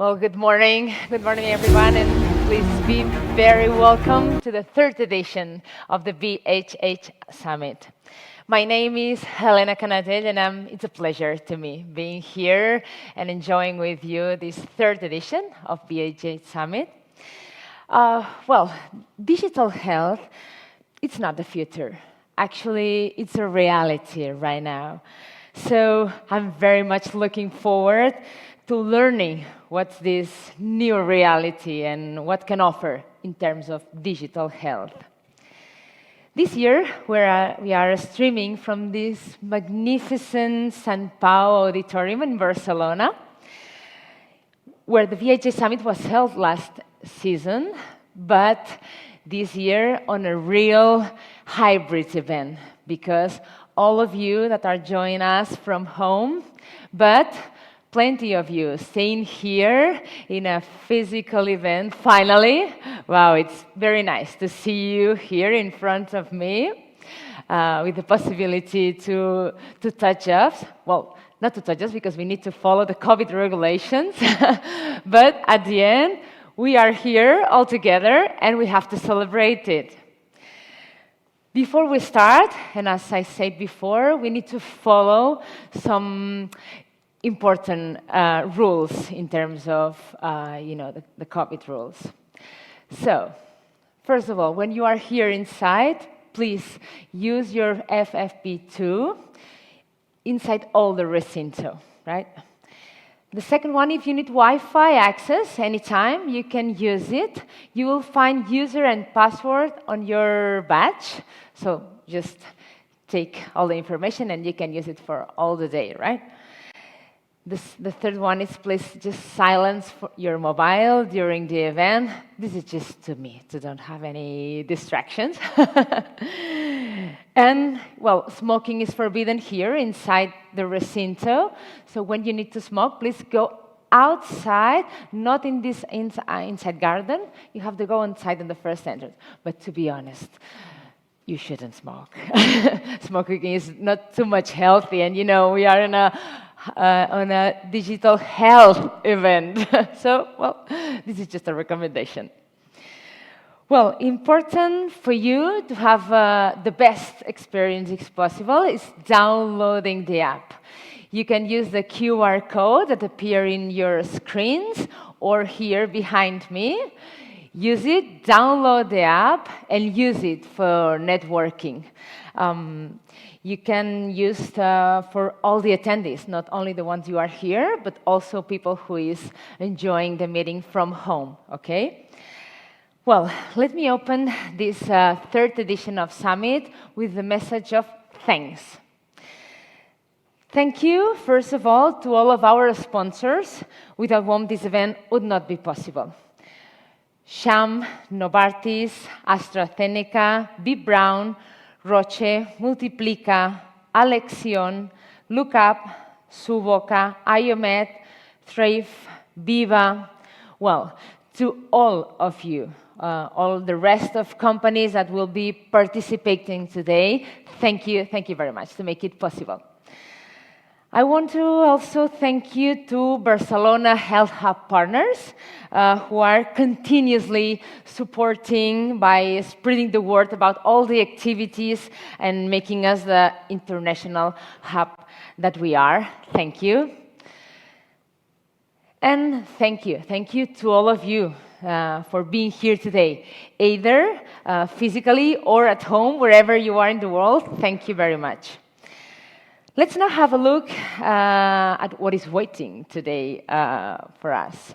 Well, good morning. Good morning, everyone, and please be very welcome to the third edition of the VHH Summit. My name is Helena Canadell, and it's a pleasure to me being here and enjoying with you this third edition of VHH Summit. Well, digital health, it's not the future. Actually, it's a reality right now. So I'm very much looking forward to learning what's this new reality and what can offer in terms of digital health. This year, we are streaming from this magnificent San Pau Auditorium in Barcelona, where the VHA Summit was held last season, but this year on a real hybrid event, because all of you that are joining us from home, but plenty of you staying here in a physical event, finally. Wow, it's very nice to see you here in front of me with the possibility to touch us. Well, not to touch us because we need to follow the COVID regulations, but at the end, we are here all together and we have to celebrate it. Before we start, and as I said before, we need to follow some important rules in terms of, the COVID rules. So, first of all, when you are here inside, please use your FFP2 inside all the recinto, right? The second one, if you need Wi-Fi access anytime, you can use it. You will find user and password on your badge. So just take all the information and you can use it for all the day, right? The third one is please just silence your mobile during the event. This is just to me, to don't have any distractions. And, well, smoking is forbidden here inside the recinto. So when you need to smoke, please go outside, not in this inside garden. You have to go inside in the first entrance. But to be honest, you shouldn't smoke. Smoking is not too much healthy, and we are on a digital health event. So, well, this is just a recommendation. Well, important for you to have the best experience possible is downloading the app. You can use the QR code that appear in your screens or here behind me. Use it, download the app, and use it for networking. You can use for all the attendees, not only the ones you are here, but also people who is enjoying the meeting from home, okay? Well, let me open this third edition of Summit with the message of thanks. Thank you, first of all, to all of our sponsors, without whom this event would not be possible. Sham, Novartis, AstraZeneca, B. Brown, Roche, Multiplica, Alexion, Lookup, Suboca, Iomed, Thrive, Viva. Well, to all of you, all the rest of companies that will be participating today, thank you very much to make it possible. I want to also thank you to Barcelona Health Hub partners who are continuously supporting by spreading the word about all the activities and making us the international hub that we are. Thank you. And thank you to all of you for being here today, either physically or at home, wherever you are in the world. Thank you very much. Let's now have a look at what is waiting today for us.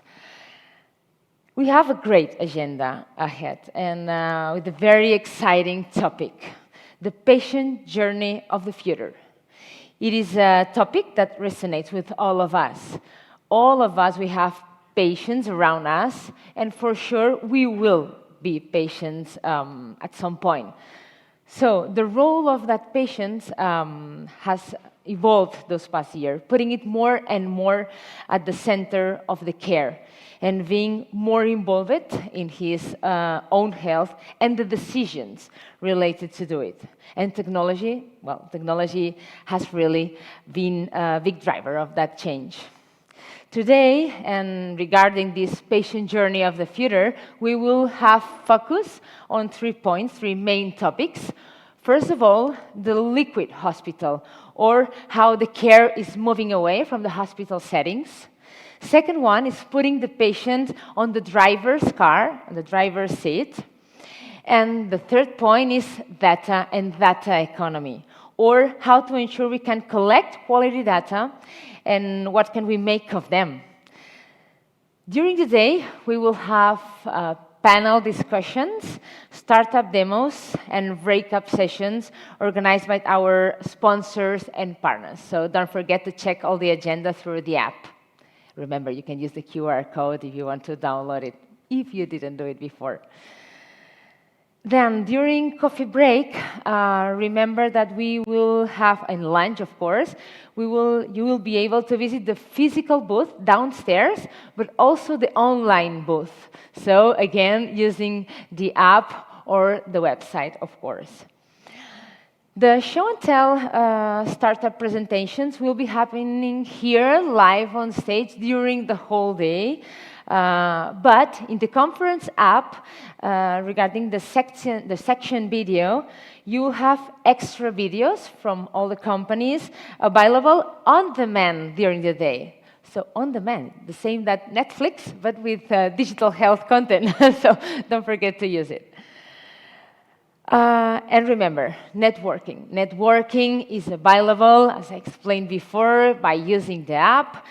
We have a great agenda ahead, and with a very exciting topic, the patient journey of the future. It is a topic that resonates with all of us. All of us, we have patients around us, and for sure, we will be patients at some point. So the role of that patient has evolved those past years, putting it more and more at the center of the care and being more involved in his own health and the decisions related to do it. And technology has really been a big driver of that change. Today, and regarding this patient journey of the future, we will have focus on 3 points, 3 main topics. First of all, the liquid hospital, or how the care is moving away from the hospital settings. Second one is putting the patient on the driver's car, on the driver's seat. And the third point is data and data economy, or how to ensure we can collect quality data and what can we make of them. During the day, we will have panel discussions, startup demos, and breakup sessions organized by our sponsors and partners. So don't forget to check all the agenda through the app. Remember, you can use the QR code if you want to download it, if you didn't do it before. Then, during coffee break, remember that we will have, and lunch, of course, you will be able to visit the physical booth downstairs, but also the online booth. So, again, using the app or the website, of course. The show and tell startup presentations will be happening here live on stage during the whole day. But in the conference app, regarding the section video, you have extra videos from all the companies available on demand during the day. So on demand, the same that Netflix, but with digital health content. So don't forget to use it. And remember, networking. Networking is available, as I explained before, by using the app,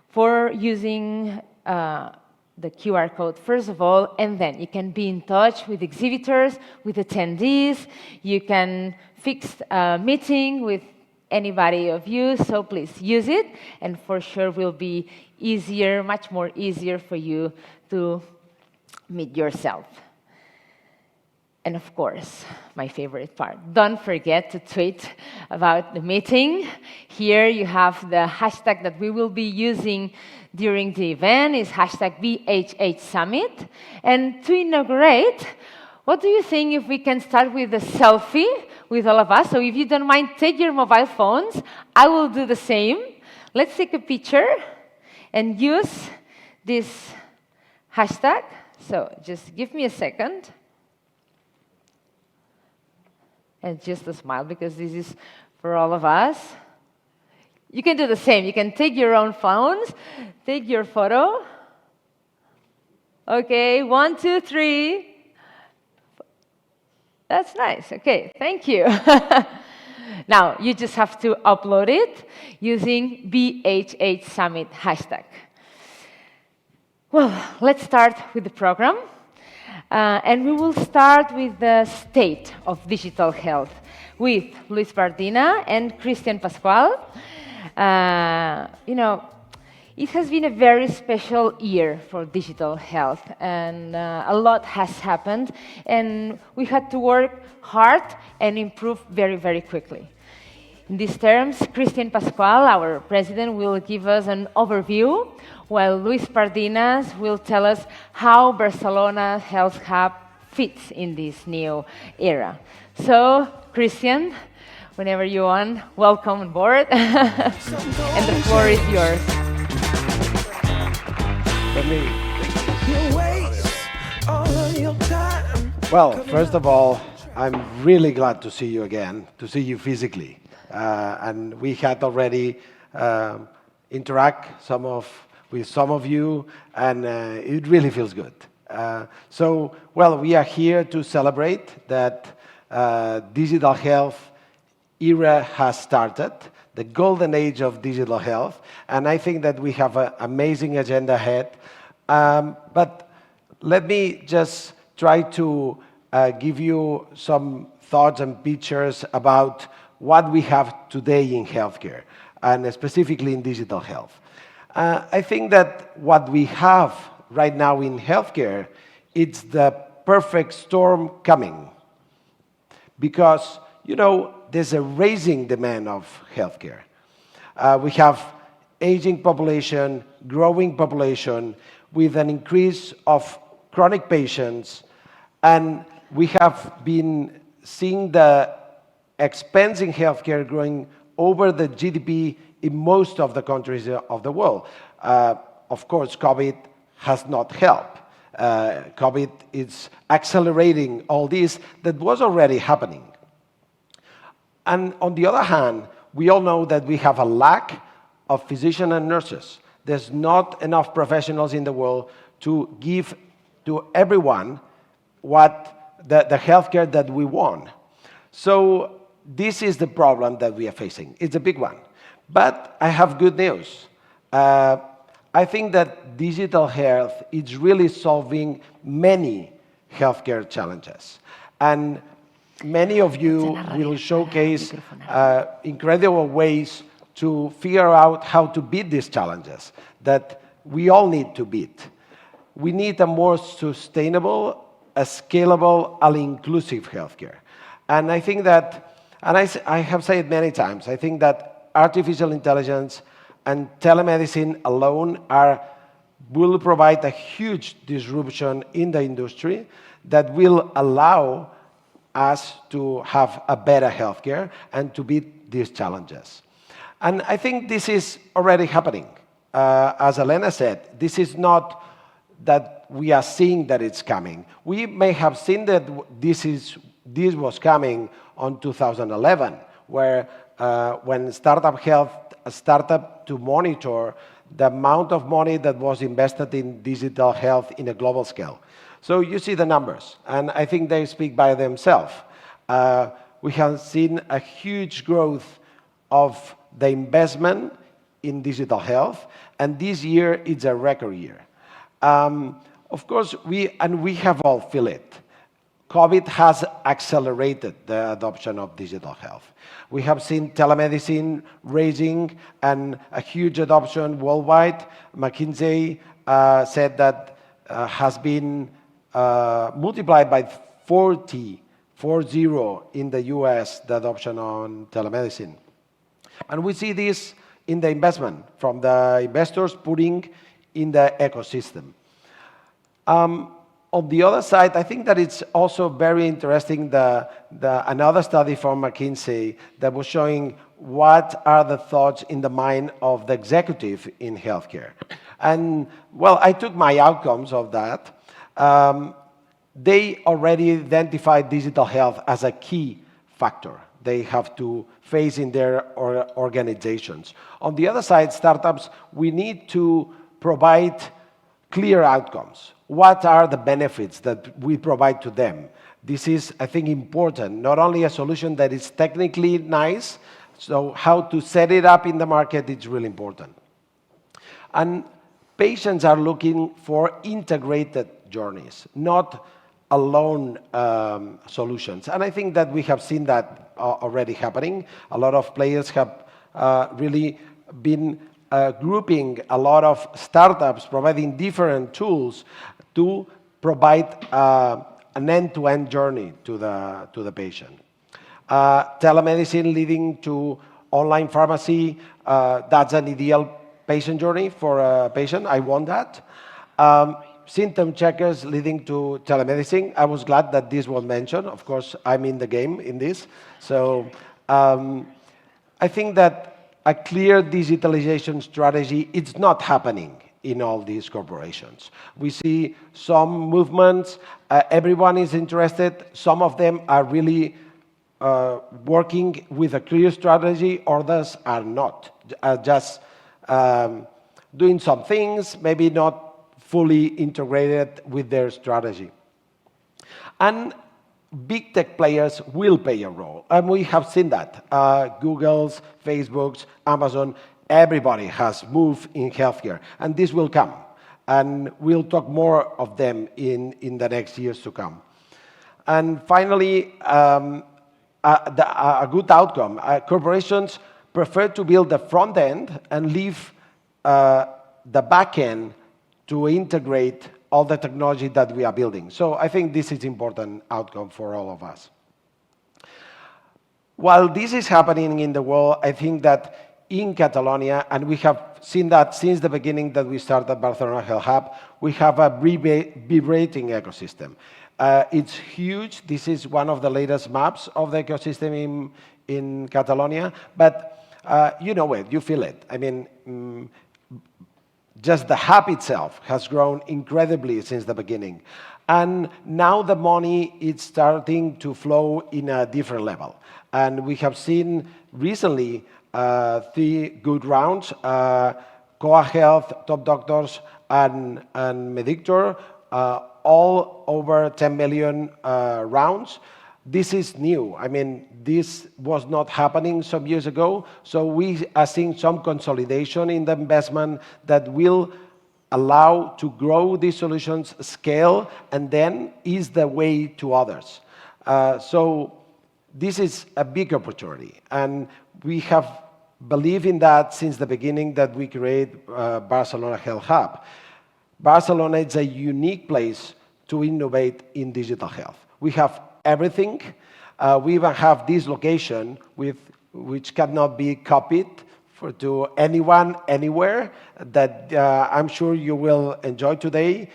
for using the QR code, first of all, and then you can be in touch with exhibitors, with attendees. You can fix a meeting with anybody of you, so please use it, and for sure will be easier, much more easier for you to meet yourself. And of course, my favorite part, don't forget to tweet about the meeting. Here you have the hashtag that we will be using during the event, is hashtag VHH Summit. And to inaugurate, what do you think if we can start with a selfie with all of us? So if you don't mind, take your mobile phones. I will do the same. Let's take a picture and use this hashtag. So just give me a second. And just a smile, because this is for all of us. You can do the same. You can take your own phones, take your photo. Okay, 1, 2, 3. That's nice. Okay, thank you. Now, you just have to upload it using VHH Summit hashtag. Well, let's start with the program. And we will start with the state of digital health with Luis Bardina and Christian Pascual. It has been a very special year for digital health, and a lot has happened, and we had to work hard and improve very, very quickly. In these terms, Christian Pascual, our president, will give us an overview, while Luis Pardinas will tell us how Barcelona Health Hub fits in this new era. So, Christian, whenever you want, welcome on board, and the floor is yours. Well, first of all, I'm really glad to see you again, to see you physically. And we had already interact with some of you, and it really feels good. Well, we are here to celebrate that digital health era has started, the golden age of digital health, and I think that we have an amazing agenda ahead. But let me just try to give you some thoughts and pictures about what we have today in healthcare, and specifically in digital health. I think that what we have right now in healthcare, it's the perfect storm coming. Because, there's a rising demand of healthcare. We have aging population, growing population, with an increase of chronic patients, and we have been seeing the expense in healthcare growing over the GDP in most of the countries of the world. Of course, COVID has not helped. COVID is accelerating all this that was already happening. And on the other hand, we all know that we have a lack of physicians and nurses. There's not enough professionals in the world to give to everyone what the healthcare that we want. So this is the problem that we are facing. It's a big one. But I have good news. I think that digital health is really solving many healthcare challenges. And many of you will showcase incredible ways to figure out how to beat these challenges that we all need to beat. We need a more sustainable, a scalable, and inclusive healthcare. And I think that, and I have said many times, I think that artificial intelligence and telemedicine alone will provide a huge disruption in the industry that will allow us to have a better healthcare and to beat these challenges. And I think this is already happening. As Elena said, this is not that we are seeing that it's coming. We may have seen that this was coming on 2011, where when Startup Health started to monitor the amount of money that was invested in digital health in a global scale. So you see the numbers, and I think they speak by themselves. We have seen a huge growth of the investment in digital health, and this year it's a record year. Of course, we have all feel it. COVID has accelerated the adoption of digital health. We have seen telemedicine raising and a huge adoption worldwide. McKinsey said that has been multiplied by 40 in the US, the adoption on telemedicine. And we see this in the investment from the investors putting in the ecosystem. On the other side, I think that it's also very interesting, another study from McKinsey that was showing what are the thoughts in the mind of the executive in healthcare. And, well, I took my outcomes of that. They already identified digital health as a key factor they have to face in their organizations. On the other side, startups, we need to provide clear outcomes. What are the benefits that we provide to them? This is, I think, important. Not only a solution that is technically nice, so how to set it up in the market is really important. And patients are looking for integrated journeys, not alone solutions. And I think that we have seen that already happening. A lot of players have really been grouping a lot of startups, providing different tools to provide an end-to-end journey to the patient. Telemedicine leading to online pharmacy, that's an ideal patient journey for a patient. I want that. Symptom checkers leading to telemedicine. I was glad that this was mentioned. Of course, I'm in the game in this. So I think that a clear digitalization strategy, it's not happening in all these corporations. We see some movements, everyone is interested, some of them are really working with a clear strategy, others are not, just doing some things, maybe not fully integrated with their strategy. And big tech players will play a role, and we have seen that. Google's, Facebook's, Amazon, everybody has moved in healthcare, and this will come. And we'll talk more of them in the next years to come. And finally, a good outcome. Corporations prefer to build the front end and leave the back end to integrate all the technology that we are building. So I think this is an important outcome for all of us. While this is happening in the world, I think that in Catalonia, and we have seen that since the beginning that we started Barcelona Health Hub, we have a vibrating ecosystem. It's huge. This is one of the latest maps of the ecosystem in Catalonia, but you know it, you feel it. I mean, just the hub itself has grown incredibly since the beginning. And now the money is starting to flow in a different level. And we have seen recently 3 good rounds, Coa Health, Top Doctors, and Medictor, all over 10 million rounds. This is new. I mean, this was not happening some years ago. So we are seeing some consolidation in the investment that will allow to grow these solutions, scale, and then ease the way to others. So this is a big opportunity. And we have believed in that since the beginning that we create Barcelona Health Hub. Barcelona is a unique place to innovate in digital health. We have everything. We even have this location which cannot be copied to anyone, anywhere, that I'm sure you will enjoy today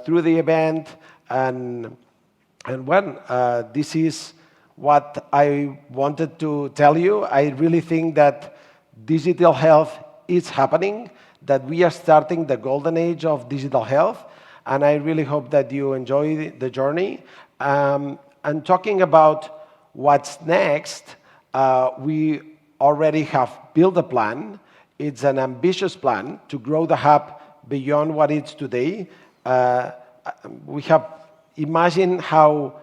through the event. And when this is what I wanted to tell you, I really think that digital health is happening, that we are starting the golden age of digital health, and I really hope that you enjoy the journey. And talking about what's next, we already have built a plan. It's an ambitious plan to grow the hub beyond what it's today. We have imagined how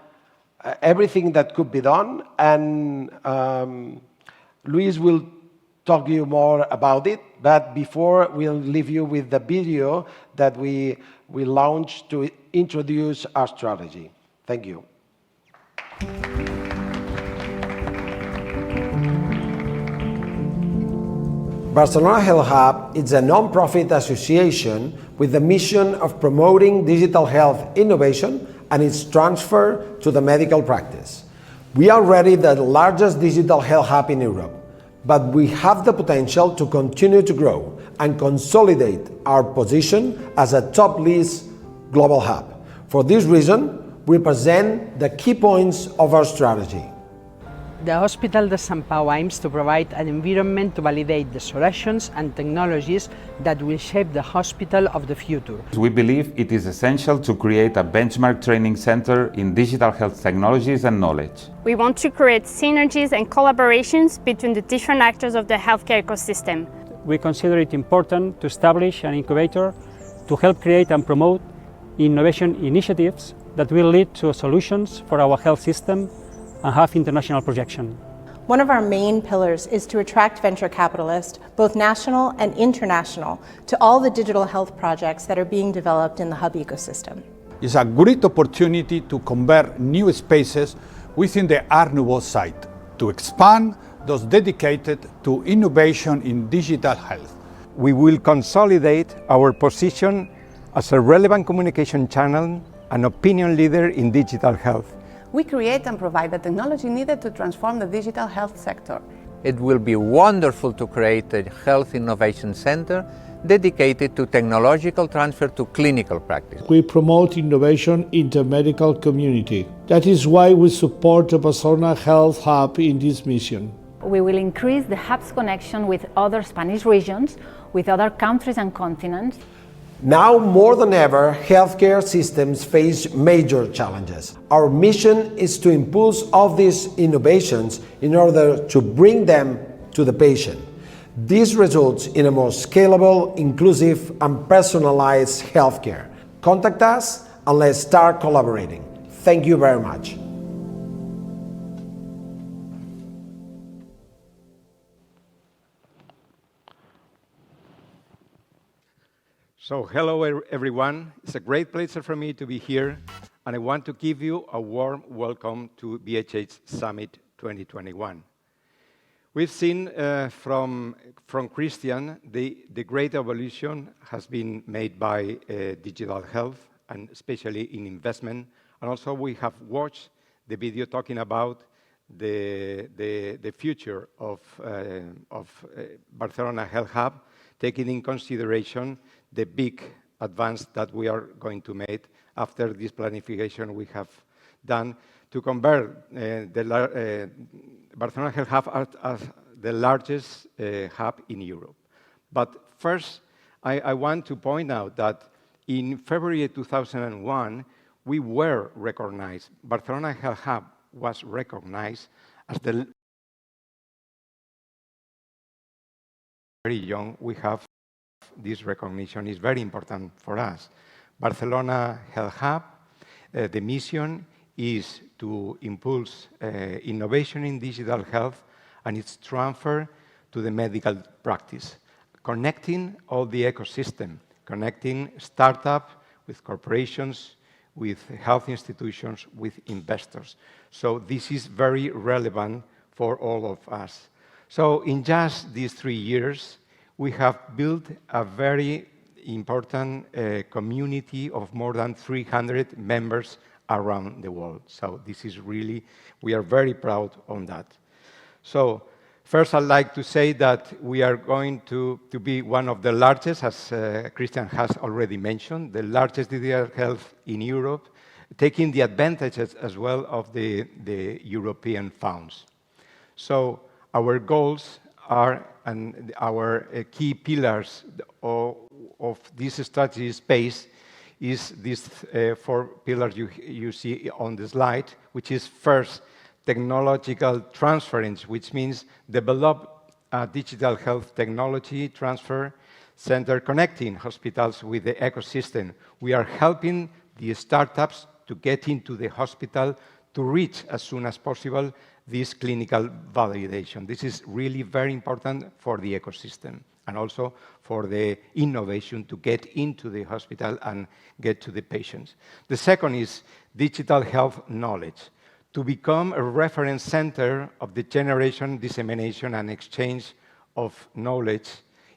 everything that could be done, and Luis will talk to you more about it. But before, we'll leave you with the video that we launched to introduce our strategy. Thank you. Barcelona Health Hub is a non-profit association with the mission of promoting digital health innovation and its transfer to the medical practice. We are already the largest digital health hub in Europe, but we have the potential to continue to grow and consolidate our position as a top-list global hub. For this reason, we present the key points of our strategy. The Hospital de Sant Pau aims to provide an environment to validate the solutions and technologies that will shape the hospital of the future. We believe it is essential to create a benchmark training center in digital health technologies and knowledge. We want to create synergies and collaborations between the different actors of the healthcare ecosystem. We consider it important to establish an incubator to help create and promote innovation initiatives that will lead to solutions for our health system and have international projection. One of our main pillars is to attract venture capitalists, both national and international, to all the digital health projects that are being developed in the hub ecosystem. It's a great opportunity to convert new spaces within the Art Nouveau site, to expand those dedicated to innovation in digital health. We will consolidate our position as a relevant communication channel and opinion leader in digital health. We create and provide the technology needed to transform the digital health sector. It will be wonderful to create a health innovation center dedicated to technological transfer to clinical practice. We promote innovation in the medical community. That is why we support the Barcelona Health Hub in this mission. We will increase the hub's connection with other Spanish regions, with other countries and continents. Now more than ever, healthcare systems face major challenges. Our mission is to impulse all these innovations in order to bring them to the patient. This results in a more scalable, inclusive, and personalized healthcare. Contact us and let's start collaborating. Thank you very much. So hello everyone, it's a great pleasure for me to be here, and I want to give you a warm welcome to BHH Summit 2021. We've seen from Christian the great evolution has been made by digital health, and especially in investment, and also we have watched the video talking about the future of Barcelona Health Hub, taking in consideration the big advance that we are going to make after this planification we have done to convert the Barcelona Health Hub as the largest hub in Europe. But first, I want to point out that in February 2001, we were recognized. Barcelona Health Hub was recognized as the very young. We have this recognition is very important for us. Barcelona Health Hub, the mission is to impulse innovation in digital health and its transfer to the medical practice, connecting all the ecosystem, connecting startups with corporations, with health institutions, with investors. So this is very relevant for all of us. So in just these 3 years, we have built a very important community of more than 300 members around the world. So this is really, we are very proud on that. So first, I'd like to say that we are going to be one of the largest, as Christian has already mentioned, the largest digital health in Europe, taking the advantages as well of the European funds. So our goals are, and our key pillars of this strategy space is these 4 pillars you see on the slide, which is first, technological transference, which means develop a digital health technology transfer center connecting hospitals with the ecosystem. We are helping the startups to get into the hospital to reach as soon as possible this clinical validation. This is really very important for the ecosystem and also for the innovation to get into the hospital and get to the patients. The second is digital health knowledge, to become a reference center of the generation, dissemination, and exchange of knowledge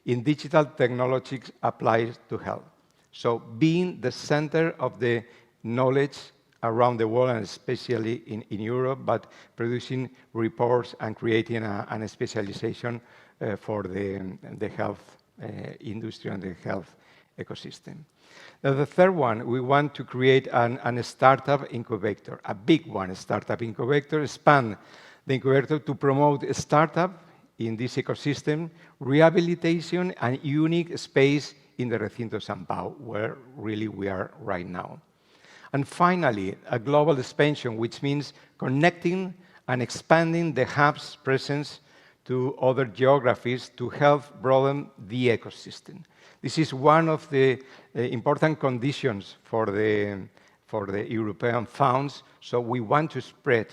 in digital technologies applied to health. So being the center of the knowledge around the world, and especially in Europe, but producing reports and creating a specialization for the health industry and the health ecosystem. Now, the third one, we want to create a startup incubator, a big one, a startup incubator, expand the incubator to promote a startup in this ecosystem, rehabilitation, and unique space in the Recinto San Pau, where really we are right now. And finally, a global expansion, which means connecting and expanding the hub's presence to other geographies to help broaden the ecosystem. This is one of the important conditions for the European funds. So we want to spread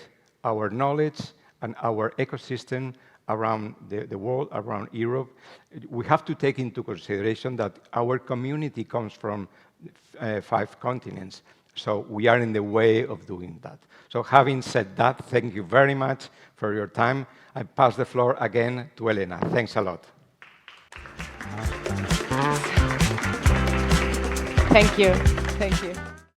our knowledge and our ecosystem around the world, around Europe. We have to take into consideration that our community comes from 5 continents. So we are in the way of doing that. So having said that, thank you very much for your time. I pass the floor again to Elena. Thanks a lot. Thank you. Thank you.